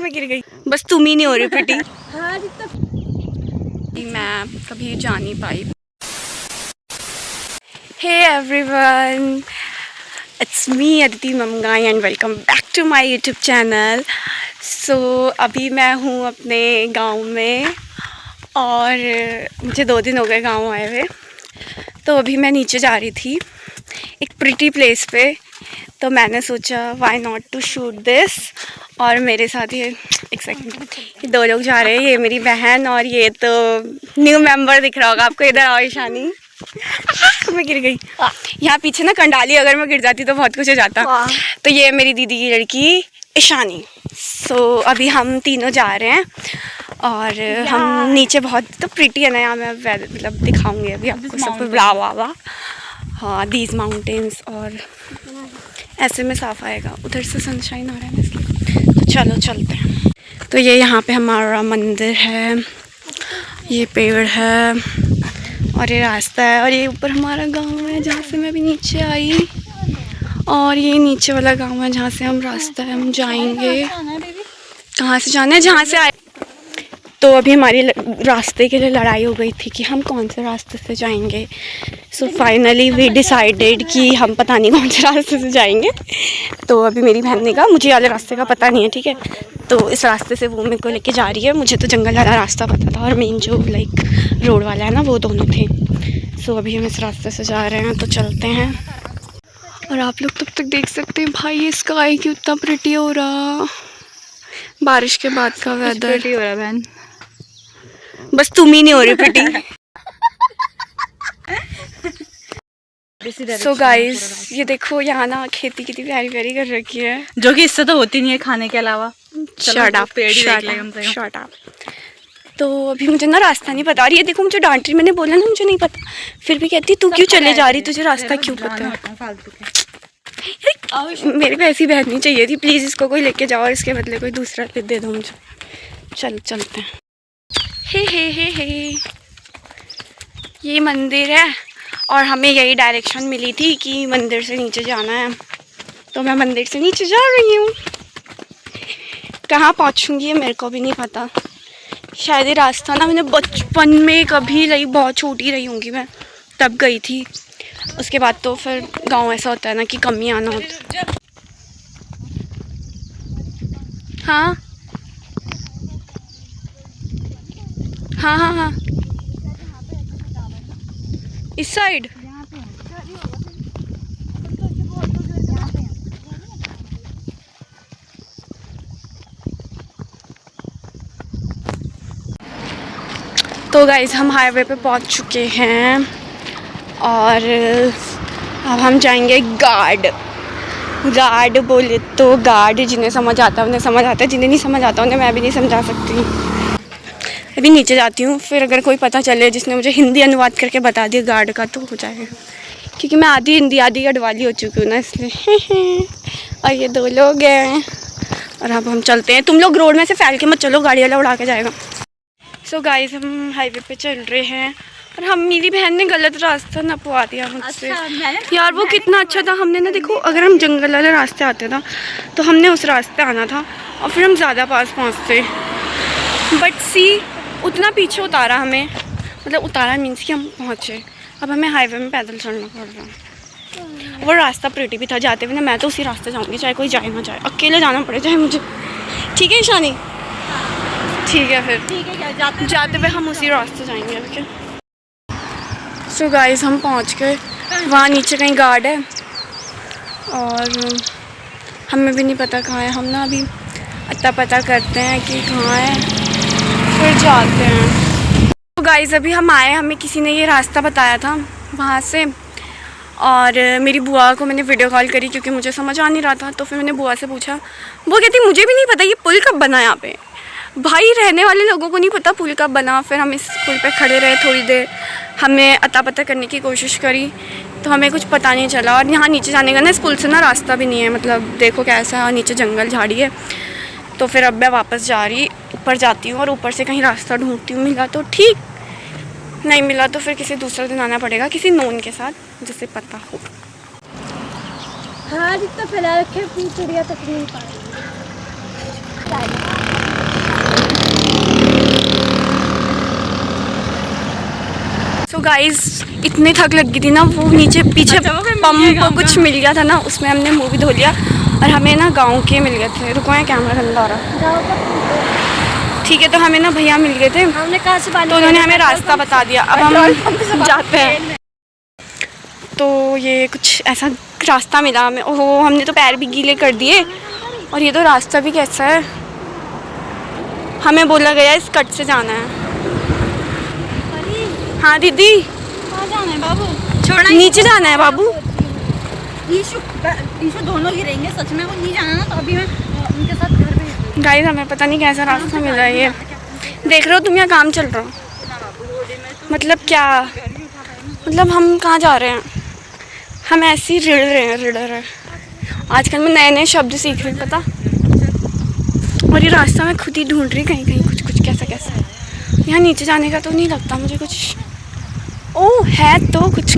मैं गिर गई, बस तुम ही नहीं हो रही पिटी। मैं कभी जा नहीं पाई। Hey everyone, it's me Aditi Mangai and welcome back to my YouTube channel. So अभी मैं हूँ अपने गांव में और मुझे 2 दिन हो गए गांव आए हुए। तो अभी मैं नीचे जा रही थी एक प्रिटी प्लेस पे, तो मैंने सोचा why not to shoot this. और मेरे साथ ये एक सेकंड, ये 2 लोग जा रहे हैं, ये मेरी बहन और ये तो न्यू मेंबर दिख रहा होगा आपको, इधर आओ ईशानी। मैं गिर गई यहाँ पीछे ना कंडाली, अगर मैं गिर जाती तो बहुत कुछ हो जाता। तो ये मेरी दीदी की लड़की ईशानी। सो अभी हम तीनों जा रहे हैं और हम नीचे बहुत तो प्रिटी है ना यहाँ, मैं मतलब दिखाऊंगी अभी आपको सब वाह। हाँ, दीज माउंटेन्स, और ऐसे में साफ आएगा, उधर से सनशाइन आ रहा है इसलिए। तो चलो चलते हैं। तो ये यहाँ पे हमारा मंदिर है, ये पेड़ है और ये रास्ता है, और ये ऊपर हमारा गांव है जहाँ से मैं अभी नीचे आई, और ये नीचे वाला गांव है जहाँ से हम रास्ता है, हम जाएंगे। कहाँ से जाना है? जहाँ से आए। तो अभी हमारी रास्ते के लिए लड़ाई हो गई थी कि हम कौन से रास्ते से जाएंगे। सो फाइनली वी डिसाइडेड कि हम पता नहीं कौन से रास्ते से जाएंगे। तो अभी मेरी बहन ने कहा मुझे वाले रास्ते का पता नहीं है, ठीक है, तो इस रास्ते से वो मेरे को लेके जा रही है। मुझे तो जंगल वाला रास्ता पता था और मेन जो लाइक रोड वाला है ना, वो दोनों थे। सो अभी हम इस रास्ते से जा रहे हैं, तो चलते हैं। और आप लोग तब तक देख सकते हैं भाई ये स्काई क्यों इतना प्रिटी हो रहा, बारिश के बाद का वेदर हो रहा है बहन, बस तुम ही नहीं हो रही पिटी। सो गाइस ये देखो यहाँ ना खेती कितनी प्यारी प्यारी कर रखी है, जो कि इससे तो होती नहीं है खाने के अलावा। Shut up. तो अभी मुझे ना रास्ता नहीं पता, और ये देखो मुझे डांट रही, मैंने बोला ना मुझे नहीं पता, फिर भी कहती तू क्यों चले जा रही, तुझे रास्ता क्यों पता है। मेरे को ऐसी बहन नहीं चाहिए थी, प्लीज़ इसको कोई लेके जाओ और इसके बदले कोई दूसरा दे दो मुझे। चलते हैं। हे ये मंदिर है और हमें यही डायरेक्शन मिली थी कि मंदिर से नीचे जाना है, तो मैं मंदिर से नीचे जा रही हूँ। कहाँ पहुँचूँगी ये मेरे को भी नहीं पता। शायद ये रास्ता ना मैंने बचपन में कभी लाइक बहुत छोटी रही होंगी मैं, तब गई थी। उसके बाद तो फिर गांव ऐसा होता है ना कि कम ही आना होता है। हाँ इस साइड। तो गाइस हम हाईवे पे पहुंच चुके हैं और अब हम जाएंगे गार्ड बोले तो गार्ड, जिन्हें समझ आता है उन्हें समझ आता है, जिन्हें नहीं समझ आता उन्हें मैं भी नहीं समझा सकती। अभी नीचे जाती हूँ, फिर अगर कोई पता चले जिसने मुझे हिंदी अनुवाद करके बता दिया गार्ड का तो हो जाएगा, क्योंकि मैं आधी हिंदी आधी गढ़वाली हो चुकी हूँ ना, इसलिए। और ये 2 लोग हैं और अब हम चलते हैं। तुम लोग रोड में से फैल के मत चलो, गाड़ी वाला उड़ा के जाएगा। सो गाइस हम हाईवे पे चल रहे हैं और मेरी बहन ने गलत रास्ता नपवा दिया मुझसे। यार वो कितना अच्छा था, हमने ना देखो अगर हम जंगल वाले रास्ते आते ना तो हमने उस रास्ते आना था और फिर हम ज़्यादा पास पहुँचते, बट सी उतना पीछे उतारा हमें, मतलब उतारा मीन्स कि हम पहुँचे। अब हमें हाईवे में पैदल चलना पड़ रहा। वो रास्ता प्रिटी भी था जाते हुए ना, मैं तो उसी रास्ते जाऊँगी चाहे कोई जाए ना जाए, अकेले जाना पड़े चाहे मुझे। ठीक है ईशानी? ठीक है फिर, ठीक है, क्या जाते हुए हम उसी रास्ते जाएंगे। ओके। सो गाइस हम पहुंच गए, वहाँ नीचे कहीं गार्ड है और हमें भी नहीं पता कहाँ है। हम ना अभी अता पता करते हैं कि कहाँ है, फिर जाते हैं। तो गाइस अभी हम आए, हमें किसी ने ये रास्ता बताया था वहाँ से, और मेरी बुआ को मैंने वीडियो कॉल करी क्योंकि मुझे समझ आ नहीं रहा था। तो फिर मैंने बुआ से पूछा, वो कहती मुझे भी नहीं पता ये पुल कब बना यहाँ पे। भाई रहने वाले लोगों को नहीं पता पुल कब बना। फिर हम इस पुल पे खड़े रहे थोड़ी देर, हमने अता पता करने की कोशिश करी तो हमें कुछ पता नहीं चला। और यहाँ नीचे जाने का ना इस पुल से ना रास्ता भी नहीं है, मतलब देखो कैसा नीचे जंगल झाड़ी है। तो फिर अब मैं वापस जा रही, ऊपर जाती हूँ और ऊपर से कहीं रास्ता ढूंढती हूँ, मिला तो ठीक, नहीं मिला तो फिर किसी दूसरे दिन आना पड़ेगा किसी नोन के साथ जिसे पता हो। हाँ जितना फैला रखे चिड़िया तक नहीं पा रही। गाइस इतनी थक लग गई थी ना, वो नीचे पीछे पंप कुछ मिल गया था ना, उसमें हमने मुँह भी धो लिया और हमें ना गांव के मिल गए थे। रुको है कैमरा गंदा हो रहा। ठीक है, तो हमें ना भैया मिल गए थे, हमने कहाँ से तो उन्होंने हमें रास्ता बता दिया। अब हम जाते हैं। तो ये कुछ ऐसा रास्ता मिला हमें। ओहो, हमने तो पैर भी गीले कर दिए। और ये तो रास्ता भी कैसा है, हमें बोला गया इस कट से जाना है। हाँ दीदी, कहाँ जाना है बाबू? छोड़ना, नीचे जाना है बाबू। ईशु दोनों गिरेंगे सच में। वो नहीं जाना ना तो अभी मैं उनके साथ घर भेज। गाइस हमें पता नहीं कैसा रास्ता मिल रहा है। ये देख रहे हो तुम, यहाँ काम चल रहा हो। मतलब क्या, मतलब हम कहाँ जा रहे हैं? हम ऐसे ही रिड़ रहे हैं। आजकल मैं नए नए शब्द सीख रही हूँ, पता। और ये रास्ता मैं खुद ही ढूंढ रही, कहीं कहीं कुछ कैसा। यहाँ नीचे जाने का तो नहीं लगता मुझे कुछ। ओह है तो कुछ।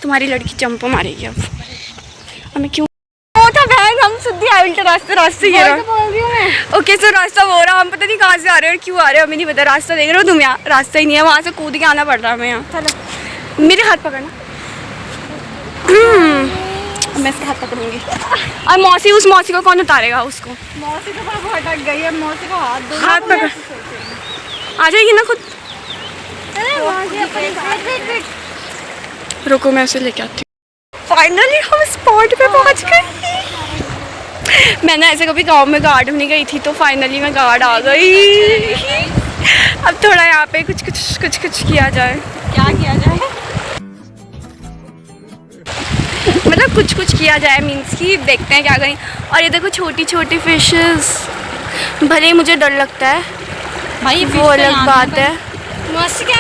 तुम्हारी लड़की जंप मारेगी अब। हमें क्यों वो था बहन, हम सीधी आई उल्टा रास्ते ये रहा। ओके सो रास्ता वो रहा, हम पता नहीं कहाँ से आ रहे हैं और क्यों आ रहे हैं, हमें नहीं पता। रास्ता देख रहे हो तुम? यहाँ रास्ता ही नहीं है, वहाँ से कूद के आना पड़ रहा है हमें यहाँ। मेरे हाथ पकड़ना। मैं इसका हाथ पकड़ूंगी। और मौसी, उस मौसी को कौन उतारेगा उसको? मौसी तो बाबू अटक गई है। मौसी को हाथ पकड़, आ जाएगी ना खुद। रुको मैं उसे लेके आती हूँ। फाइनली हम स्पॉट पे पहुँच गए। मैं ना ऐसे कभी गांव में गार्ड नहीं गई थी, तो फाइनली मैं गार्ड आ गई। अब थोड़ा यहाँ पे कुछ किया जाए। क्या किया जाए? मतलब कुछ किया जाए मीन्स कि देखते हैं क्या करें। और ये देखो छोटी फिशेस, भले ही मुझे डर लगता है भाई, वो अलग बात है। मौसी क्या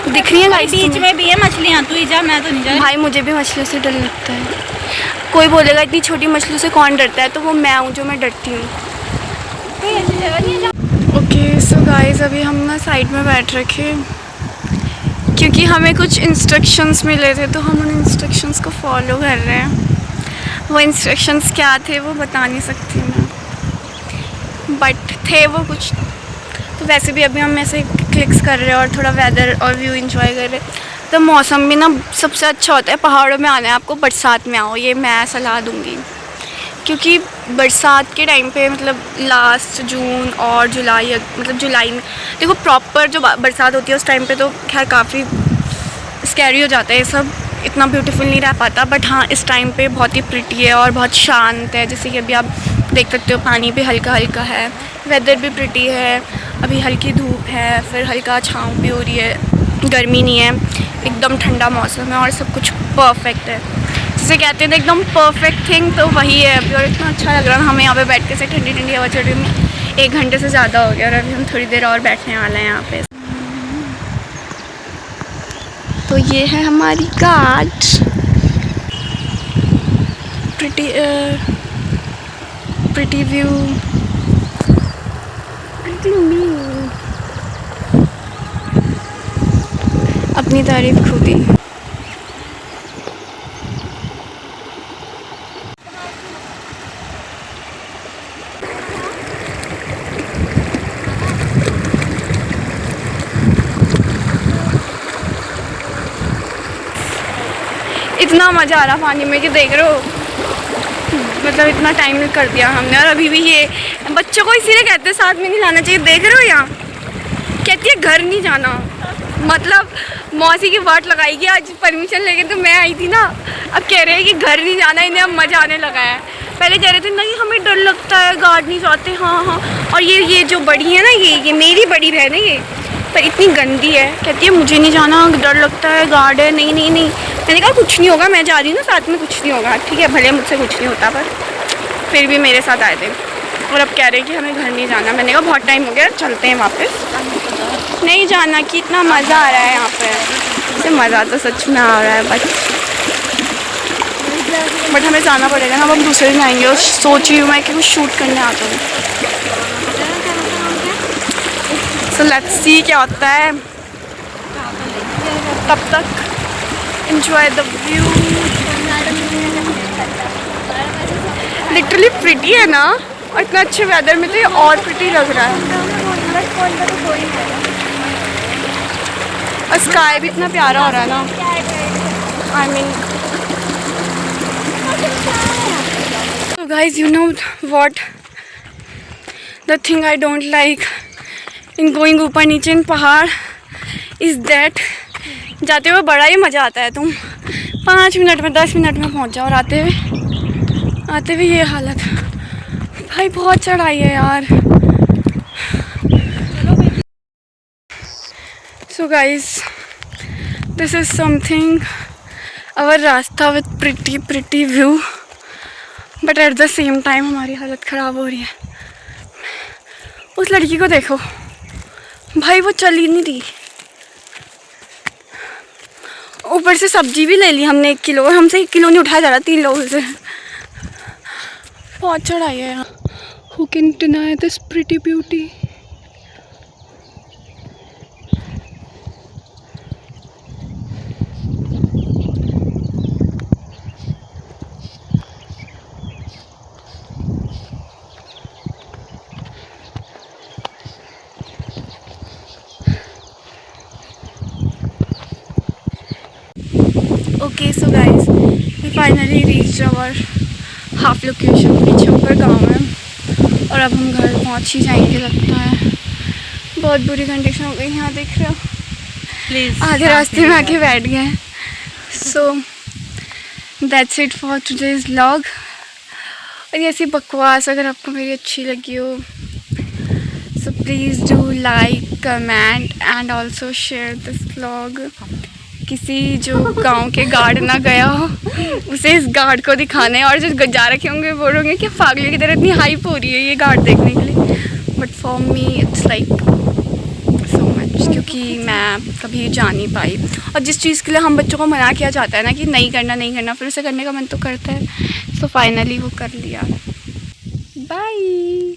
दिख रही है गाइस बीच में भी है मछलियाँ। तू ही जा, मैं तो नहीं जा। भाई मुझे भी मछलियों से डर लगता है। कोई बोलेगा इतनी छोटी मछलियों से कौन डरता है, तो वो मैं हूँ जो मैं डरती हूँ। ओके सो गाइस अभी हम ना साइड में बैठ रखे, क्योंकि हमें कुछ इंस्ट्रक्शंस मिले थे, तो हम उन इंस्ट्रक्शंस को फॉलो कर रहे हैं। वो इंस्ट्रक्शंस क्या थे वो बता नहीं सकती मैं, बट थे वो कुछ। तो वैसे भी अभी हम ऐसे क्लिक्स कर रहे हैं और थोड़ा वेदर और व्यू एंजॉय कर रहे हैं। तो मौसम भी ना सबसे अच्छा होता है पहाड़ों में आना है। आपको बरसात में आओ, ये मैं सलाह दूँगी, क्योंकि बरसात के टाइम पे मतलब लास्ट जून और जुलाई, मतलब जुलाई में देखो प्रॉपर जो बरसात होती है उस टाइम पे तो खैर काफ़ी स्कैरी हो जाता है, ये सब इतना ब्यूटीफुल नहीं रह पाता। बट हाँ इस टाइम पे बहुत ही प्रिटी है और बहुत शांत है। जैसे कि अभी आप देख सकते हो पानी भी हल्का है, वेदर भी प्रिटी है। अभी हल्की धूप है, फिर हल्का छाँव भी हो रही है, गर्मी नहीं है, एकदम ठंडा मौसम है और सब कुछ परफेक्ट है। जिसे कहते हैं ना एकदम परफेक्ट थिंग, तो वही है अभी। और इतना अच्छा लग रहा है, हमें यहाँ पे बैठ के से ठंडी हवा चल रही है। 1 घंटे से ज़्यादा हो गया और अभी हम थोड़ी देर और बैठने वाले हैं यहाँ पे। तो ये है हमारी घाट, प्रिटी व्यू। अपनी तारीफ खुद ही। इतना मज़ा आ रहा पानी में कि देख रहे हो, मतलब इतना टाइम कर दिया हमने। और अभी भी ये बच्चों को इसीलिए कहते हैं साथ में नहीं लाना चाहिए। देख रहे हो यहाँ कहती है घर नहीं जाना, मतलब मौसी की वाट लगाएगी। आज परमिशन लेके तो मैं आई थी ना, अब कह रहे हैं कि घर नहीं जाना, इन्हें अब मज़ा आने लगा है। पहले कह रहे थे नहीं हमें डर लगता है, गार्ड नहीं जाते। हाँ। और ये जो बड़ी है ना, ये मेरी बड़ी बहन है ये, पर इतनी गंदी है, कहती है मुझे नहीं जाना, डर लगता है, गार्ड है। नहीं। मैंने कहा कुछ नहीं होगा, मैं जा रही हूँ ना साथ में, कुछ नहीं होगा। ठीक है भले मुझसे कुछ नहीं होता, पर फिर भी मेरे साथ आए थे। और अब कह रहे हैं कि हमें घर नहीं जाना। मैंने कहा बहुत टाइम हो गया, चलते हैं वापस। नहीं जाना कि इतना मज़ा आ रहा है यहाँ पे। मज़ा तो सच में आ रहा है, बट हमें जाना पड़ेगा ना। अब हम दूसरे दिन आएंगे और सोच रही हूँ मैं कि कुछ शूट करने आ जाऊँ। सो लेट्स सी क्या होता है। तब तक enjoy the view। Literally pretty है ना, और इतना अच्छे वेदर में तो ये और प्रिटी लग रहा है। और स्काई भी इतना प्यारा हो रहा है ना, I mean. So guys, you know what? The thing I don't like in going ऊपर नीचे इन पहाड़ is that जाते हुए बड़ा ही मज़ा आता है। तुम 5 मिनट में 10 मिनट में पहुंच जाओ, और आते हुए ये हालत। भाई बहुत चढ़ाई है यार। So guys, this is something, our रास्ता with pretty view, but at the same time हमारी हालत ख़राब हो रही है। उस लड़की को देखो भाई, वो चल ही नहीं रही। ऊपर से सब्जी भी ले ली हमने 1 किलो, और हमसे 1 किलो नहीं उठाया जा रहा 3 लोगों से। बहुत चढ़ाई है यहाँ। Who can deny this pretty beauty? Okay, so guys, we finally reached our half location, पीछे ऊपर गाँव में, और अब हम घर पहुँच ही जाएंगे लगता है। बहुत बुरी कंडीशन हो गई यहाँ, देख रहे हो, प्लीज आधे रास्ते में आके बैठ गए। So that's it for today's vlog. और ये ऐसी बकवास अगर आपको मेरी अच्छी लगी हो, so please do like, comment and also share this vlog. किसी जो गांव के गार्ड ना गया हो उसे इस गार्ड को दिखाने, और जो जा रखे होंगे वो बोलोगे कि पागलों की तरह इतनी हाइप हो रही है ये गार्ड देखने के लिए। But for me it's like so much, क्योंकि मैं कभी जा नहीं पाई। और जिस चीज़ के लिए हम बच्चों को मना किया जाता है ना कि नहीं करना, फिर उसे करने का मन तो करता है। सो फाइनली वो कर लिया। बाय।